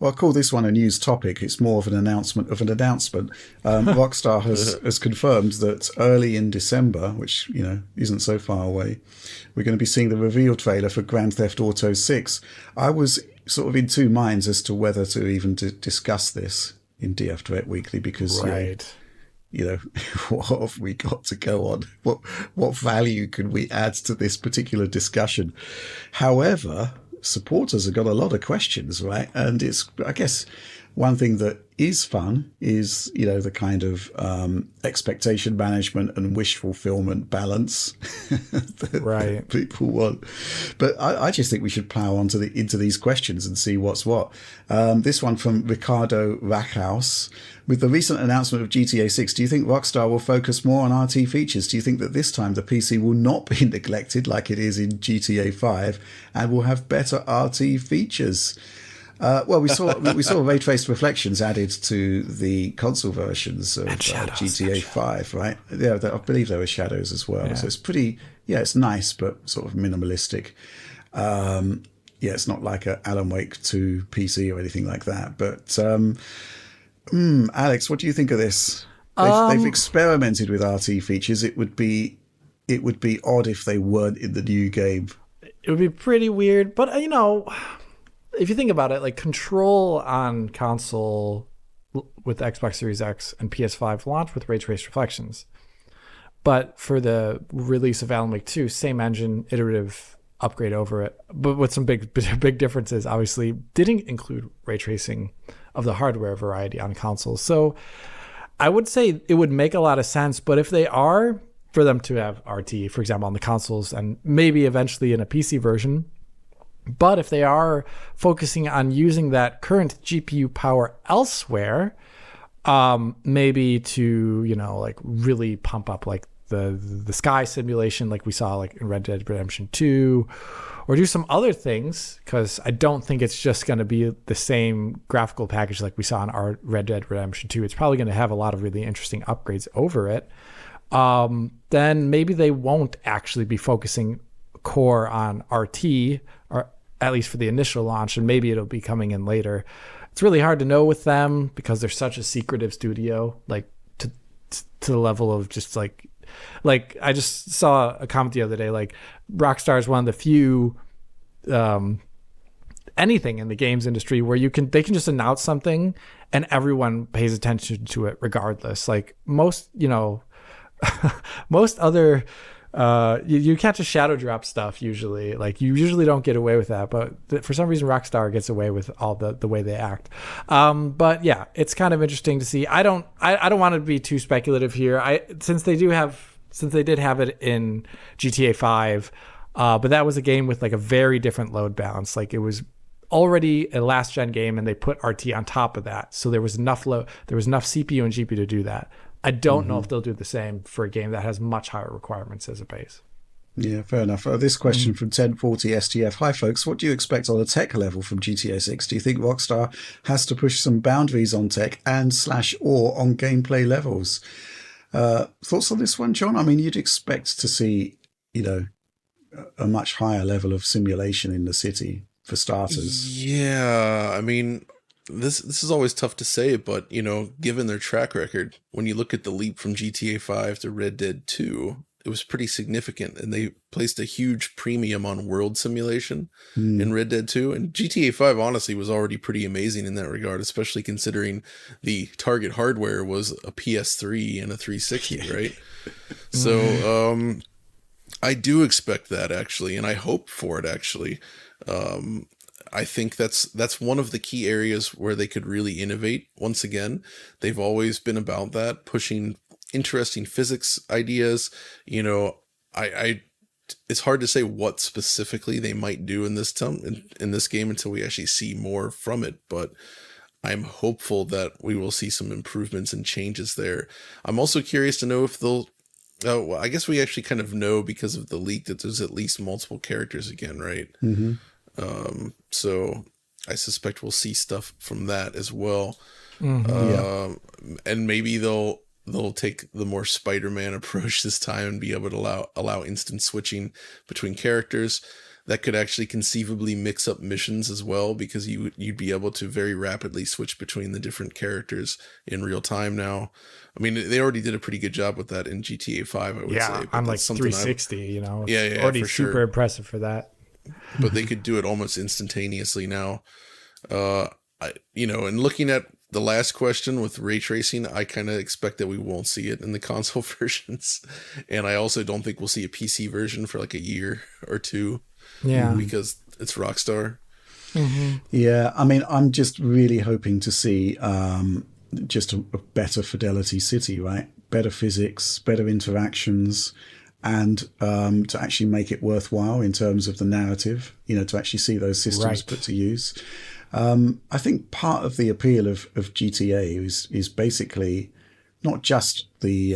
Well, I call this one a news topic. It's more of an announcement of an announcement. Rockstar has confirmed that early in December, which isn't so far away, we're going to be seeing the reveal trailer for Grand Theft Auto 6. I was sort of in two minds as to whether to even discuss this in DF Direct Weekly because Right. what have we got to go on? What value can we add to this particular discussion? However, supporters have got a lot of questions, right? And it's, I guess, one thing that is fun is, the kind of expectation management and wish fulfillment balance that Right. people want. But I just think we should plow on into these questions and see what's what. This one from Ricardo Rackhouse. With the recent announcement of GTA 6, do you think Rockstar will focus more on RT features? Do you think that this time the PC will not be neglected like it is in GTA 5 and will have better RT features? Well, we saw ray traced reflections added to the console versions of GTA 5, right? Yeah, I believe there were shadows as well. Yeah. So it's pretty, it's nice, but sort of minimalistic. It's not like a Alan Wake 2 PC or anything like that. But Alex, what do you think of this? They've experimented with RT features. It would be odd if they weren't in the new game. It would be pretty weird, but if you think about it, like Control on console with Xbox Series X and PS5 launched with ray traced reflections. But for the release of Alan Wake 2, same engine, iterative upgrade over it, but with some big differences, obviously didn't include ray tracing of the hardware variety on consoles. So I would say it would make a lot of sense, but if they are, for them to have RT, for example, on the consoles and maybe eventually in a PC version, but if they are focusing on using that current GPU power elsewhere, maybe to, like really pump up like the sky simulation like we saw like in Red Dead Redemption 2, or do some other things, because I don't think it's just going to be the same graphical package like we saw in our Red Dead Redemption 2. It's probably going to have a lot of really interesting upgrades over it. Then maybe they won't actually be focusing core on RT, or at least for the initial launch, and maybe it'll be coming in later. It's really hard to know with them because they're such a secretive studio, like to the level of just like I just saw a comment the other day, like Rockstar is one of the few anything in the games industry where they can just announce something and everyone pays attention to it regardless. Like most most other you can't just shadow drop stuff usually. Like you usually don't get away with that, but for some reason Rockstar gets away with all the way they act. But yeah, it's kind of interesting to see. I don't want to be too speculative here. Since they did have it in GTA 5, but that was a game with like a very different load balance. Like it was already a last gen game and they put RT on top of that. So there was enough CPU and GPU to do that. I don't know if they'll do the same for a game that has much higher requirements as a base. Yeah, fair enough. This question from 1040 STF. Hi, folks. What do you expect on a tech level from GTA 6? Do you think Rockstar has to push some boundaries on tech and/or on gameplay levels? Thoughts on this one, John? I mean, you'd expect to see, a much higher level of simulation in the city for starters. Yeah, I mean, this is always tough to say, but given their track record, when you look at the leap from GTA 5 to Red Dead 2, it was pretty significant, and they placed a huge premium on world simulation in Red Dead 2, and GTA 5 honestly was already pretty amazing in that regard, especially considering the target hardware was a PS3 and a 360, right? So I do expect that, actually, and I hope for it, actually. I think that's one of the key areas where they could really innovate. Once again, they've always been about that, pushing interesting physics ideas. It's hard to say what specifically they might do in this game until we actually see more from it. But I'm hopeful that we will see some improvements and changes there. I'm also curious to know if they'll. Well, I guess we actually kind of know because of the leak that there's at least multiple characters again, right? Mm-hmm. So I suspect we'll see stuff from that as well. And maybe they'll take the more Spider-Man approach this time and be able to allow instant switching between characters. that could actually conceivably mix up missions as well, because you'd be able to very rapidly switch between the different characters in real time now. I mean, they already did a pretty good job with that in GTA 5, I would say. But on like that's something 360, you know. Yeah, already for super sure. impressive for that. But they could do it almost instantaneously now. And looking at the last question with ray tracing, I kind of expect that we won't see it in the console versions. And I also don't think we'll see a PC version for like a year or two. Yeah. Because it's Rockstar. Mm-hmm. Yeah, I mean, I'm just really hoping to see just a better Fidelity City, right? Better physics, better interactions, and to actually make it worthwhile in terms of the narrative, to actually see those systems put to use. I think part of the appeal of GTA is basically not just the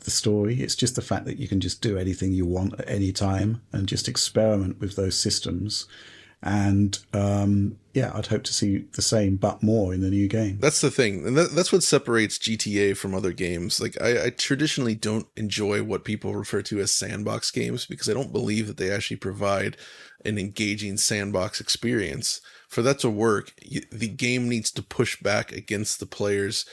story. It's just the fact that you can just do anything you want at any time and just experiment with those systems. And I'd hope to see the same, but more in the new game. That's the thing. And that's what separates GTA from other games. Like, I traditionally don't enjoy what people refer to as sandbox games, because I don't believe that they actually provide an engaging sandbox experience. For that to work, the game needs to push back against the player's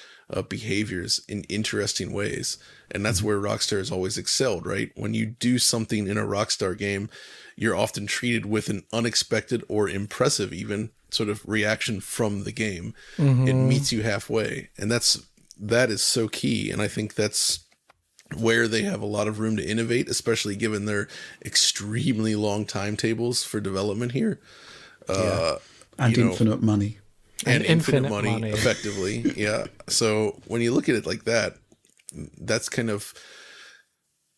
behaviors in interesting ways. And that's where Rockstar has always excelled, right? When you do something in a Rockstar game, you're often treated with an unexpected or impressive even sort of reaction from the game. Mm-hmm. It meets you halfway. And that is so key. And I think that's where they have a lot of room to innovate, especially given their extremely long timetables for development here. And infinite money. And infinite money, effectively. Yeah. So when you look at it like that, that's kind of,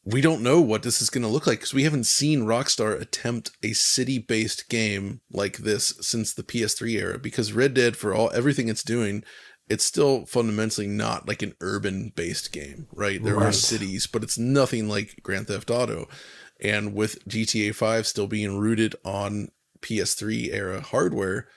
we don't know what this is going to look like, because we haven't seen Rockstar attempt a city-based game like this since the PS3 era, because Red Dead, for everything it's doing, it's still fundamentally not like an urban-based game, right? There are cities, but it's nothing like Grand Theft Auto. And with GTA 5 still being rooted on PS3 era hardware,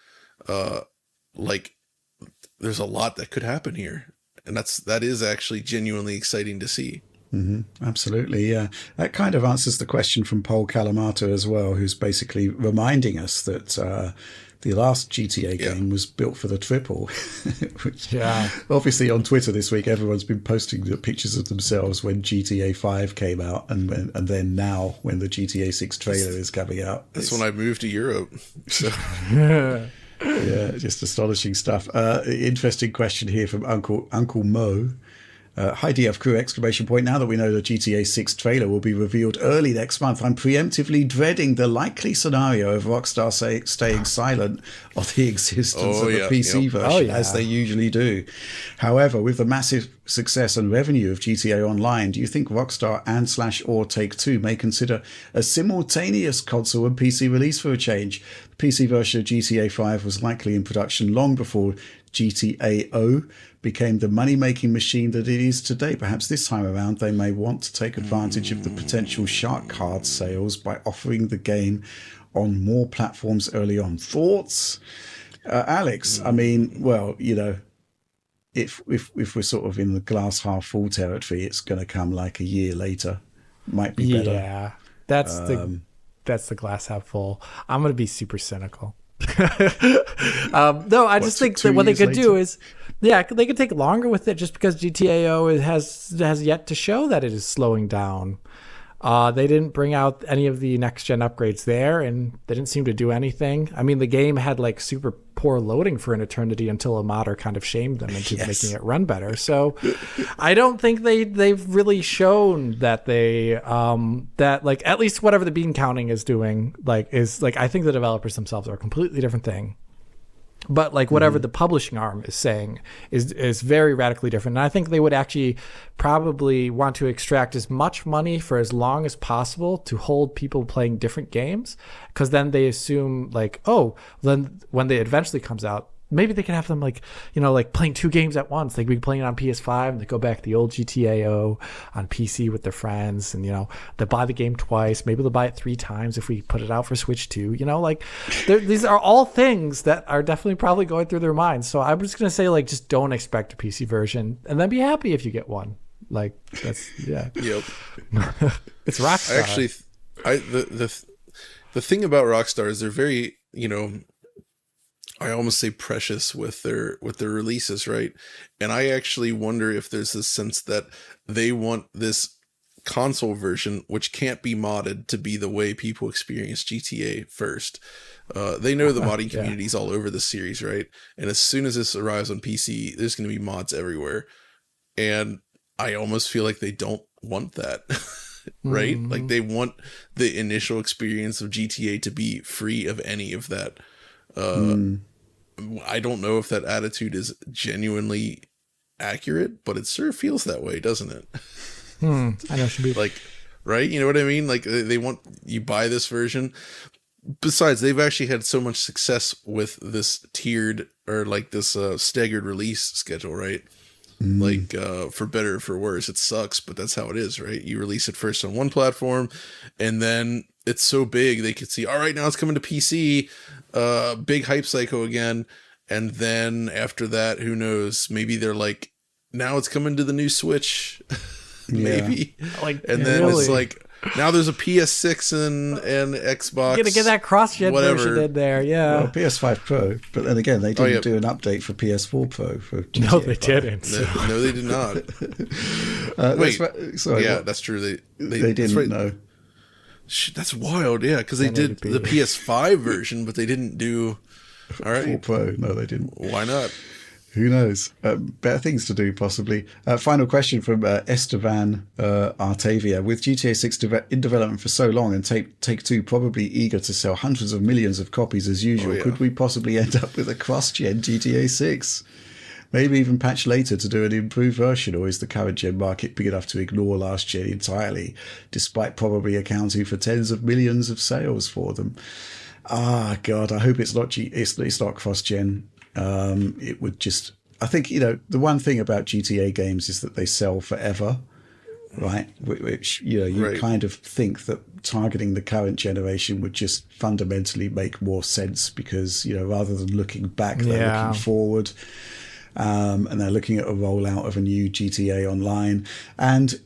there's a lot that could happen here. And that is actually genuinely exciting to see. Mm-hmm. Absolutely, yeah. That kind of answers the question from Paul Calamato as well, who's basically reminding us that the last GTA game was built for the triple. Which, obviously on Twitter this week, everyone's been posting the pictures of themselves when GTA 5 came out, and then now when the GTA 6 trailer is coming out. That's when I moved to Europe. So. Yeah, just astonishing stuff. Interesting question here from Uncle Mo. Hi DF crew, exclamation point. Now that we know the GTA 6 trailer will be revealed early next month, I'm preemptively dreading the likely scenario of Rockstar staying silent on the existence of the PC version, as they usually do. However, with the massive success and revenue of GTA Online, do you think Rockstar and/or Take-Two may consider a simultaneous console and PC release for a change? The PC version of GTA 5 was likely in production long before GTA became the money-making machine that it is today. Perhaps this time around they may want to take advantage of the potential shark card sales by offering the game on more platforms early on. Thoughts? Alex, I mean, well, if we're sort of in the glass half full territory, it's going to come like a year later. Might be better. Yeah, that's the glass half full. I'm going to be super cynical. No, I just think that what they could do is, they could take longer with it, just because GTAO has yet to show that it is slowing down. They didn't bring out any of the next gen upgrades there, and they didn't seem to do anything. I mean, the game had like super poor loading for an eternity until a modder kind of shamed them into making it run better. So I don't think they've really shown that they that like at least whatever the bean counting is doing is I think the developers themselves are a completely different thing. But like whatever the publishing arm is saying is very radically different. And I think they would actually probably want to extract as much money for as long as possible to hold people playing different games, because then they assume then when it eventually comes out, maybe they can have them playing two games at once. They could be playing it on PS5 and they go back to the old GTAO on PC with their friends, and they buy the game twice. Maybe they'll buy it 3 times if we put it out for Switch 2. These are all things that are definitely probably going through their minds. So I'm just gonna say just don't expect a PC version, and then be happy if you get one. That's Yep. It's Rockstar. The thing about Rockstar is they're very, I almost say precious with their releases, right? And I actually wonder if there's this sense that they want this console version, which can't be modded, to be the way people experience GTA first. They know the modding community's all over the series, right? And as soon as this arrives on PC, there's going to be mods everywhere. And I almost feel like they don't want that, right? Mm-hmm. Like they want the initial experience of GTA to be free of any of that. I don't know if that attitude is genuinely accurate, but it sure feels that way, doesn't it? I know it should be like, right? You know what I mean? Like they want you buy this version. Besides, they've actually had so much success with this tiered or like this staggered release schedule, right? Like for better or for worse, it sucks, but that's how it is, right? You release it first on one platform, and then it's so big they could see, all right, now it's coming to PC, big hype cycle again, and then after that, who knows? Maybe they're like, now it's coming to the new Switch, maybe, and then it's like, now there's a PS6 and Xbox. You gotta get that cross-gen version in there, yeah. Well, PS5 Pro, but then again, they didn't do an update for PS4 Pro. For GTA no, they 5. didn't. No, they did not. Wait, sorry, yeah, that's true. They didn't know. That's wild, yeah, because they did the PS5 version, but they didn't do. All right, 4 Pro. No, they didn't. Why not? Who knows? Better things to do, possibly. Final question from Esteban Artavia. With GTA 6 in development for so long and Take-Two probably eager to sell hundreds of millions of copies as usual, could we possibly end up with a cross-gen GTA 6? Maybe even patch later to do an improved version, or is the current gen market big enough to ignore last gen entirely, despite probably accounting for tens of millions of sales for them? Ah, God, I hope it's not cross-gen. It would just, I think, the one thing about GTA games is that they sell forever, right? Which, you kind of think that targeting the current generation would just fundamentally make more sense because, rather than looking back, they're looking forward. And they're looking at a rollout of a new GTA Online. And,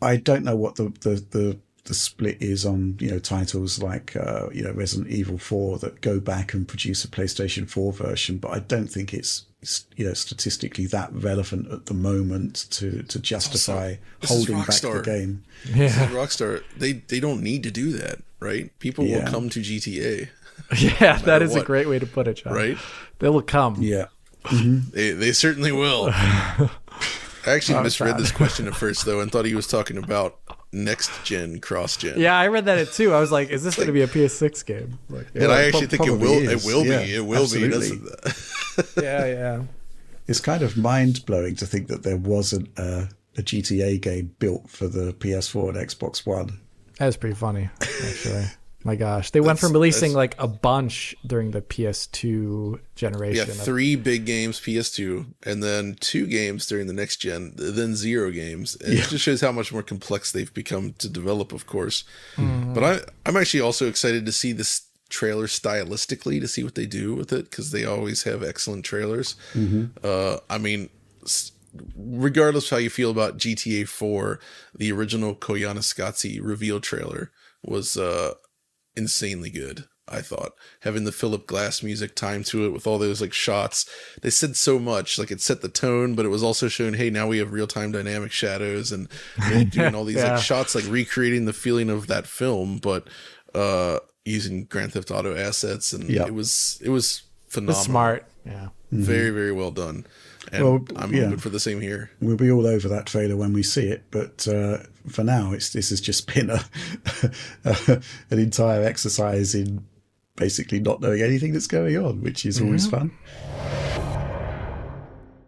I don't know what the split is on titles like Resident Evil 4 that go back and produce a PlayStation 4 version, but I don't think it's statistically that relevant at the moment to justify holding back the game. Yeah, Rockstar, they don't need to do that, right? People will come to GTA. Yeah, that is a great way to put it, John. Right? They will come. Yeah, they certainly will. I actually misread this question at first, though, and thought he was talking about next-gen, cross-gen. Yeah, I read that too. I was like, is this going to be a PS6 game? And I actually think it will be. It will absolutely. be. Yeah. It's kind of mind-blowing to think that there wasn't a GTA game built for the PS4 and Xbox One. That's pretty funny, actually. My gosh. They went from releasing like a bunch during the PS2 generation. Yeah, 3 big games PS2, and then 2 games during the next gen, then 0 games. And it just shows how much more complex they've become to develop, of course. Mm-hmm. But I'm actually also excited to see this trailer stylistically, to see what they do with it, because they always have excellent trailers. Mm-hmm. I mean, regardless of how you feel about GTA 4, the original Koyaanisqatsi reveal trailer was insanely good, I thought. Having the Philip Glass music timed to it with all those like shots. They said so much, like it set the tone, but it was also showing, hey, now we have real-time dynamic shadows and doing all these like shots, like recreating the feeling of that film, but using Grand Theft Auto assets, and it was phenomenal. It's smart. Yeah. Very, very well done. And I'm hoping for the same here. We'll be all over that trailer when we see it, but for now, this has just been an entire exercise in basically not knowing anything that's going on, which is always fun.